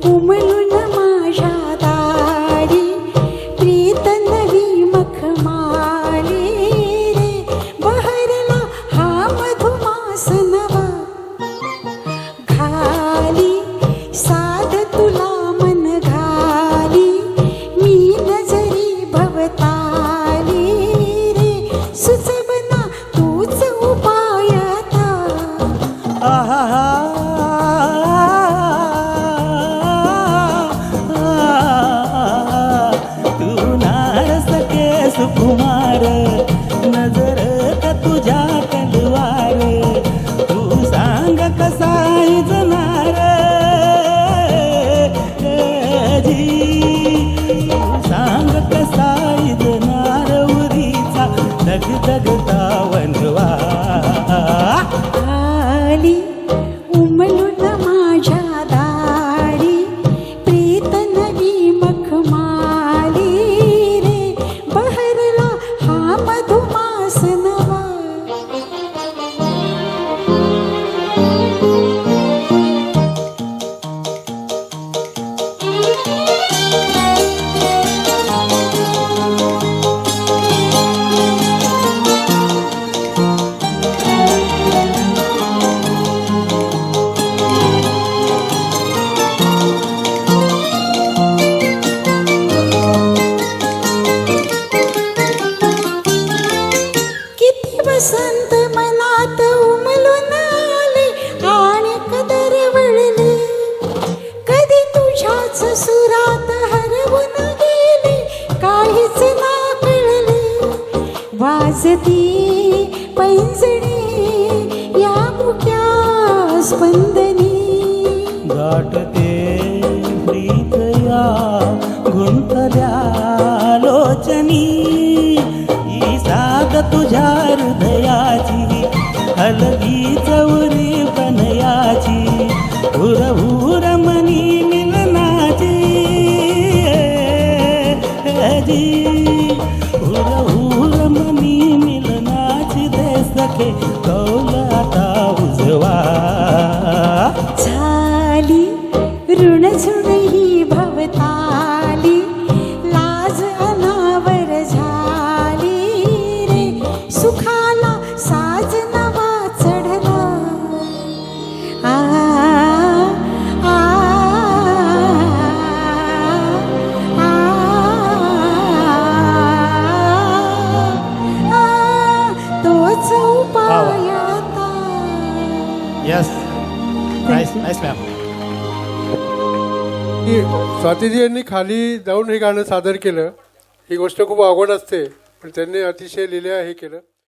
उमलून माझ्या दारी प्रीत नवी मखमाली रे बहरला हा मधुमास नवा घाली साध तुला मन घाली मी नजरी भवताली रे सुचवना तूच उपाय आता तू नारस के सुकुमार नजर का तुझ्या तलवार तू सांग कसा जनार जी तू सांग कसा जनार उरीचा दगदगता वनवा आली उमलून माझ्या दारी प्रीत नवी मखमाली रे बहरला हा मधुमास नवा वसंत मनात उमलून आले आणि कदर वळले कधी तुझ्याच सुरात हरवून गेले काहीच ना कळले वाजती पैंजणी या मुक्या स्पंदनी गाठते प्रीत या गुंतल्या लोचनी ही साग तुझ्या हृदयाची हलगी चौरी बनयाची हुर मनी मिलनाची जी हुर मनी मिलनाची दे सखे कौल आता उजवा झाली ऋणझुण ही भवताली लाज अनावर झाली रे सुखाला साज नवा चढला आ आ आ तोच उपाय आता यस नाईस मॅम. स्वातीजी यांनी खाली जाऊन हे गाणं सादर केलं. ही गोष्ट खूप अवघड असते पण त्यांनी अतिशय लिहिल्या हे केलं.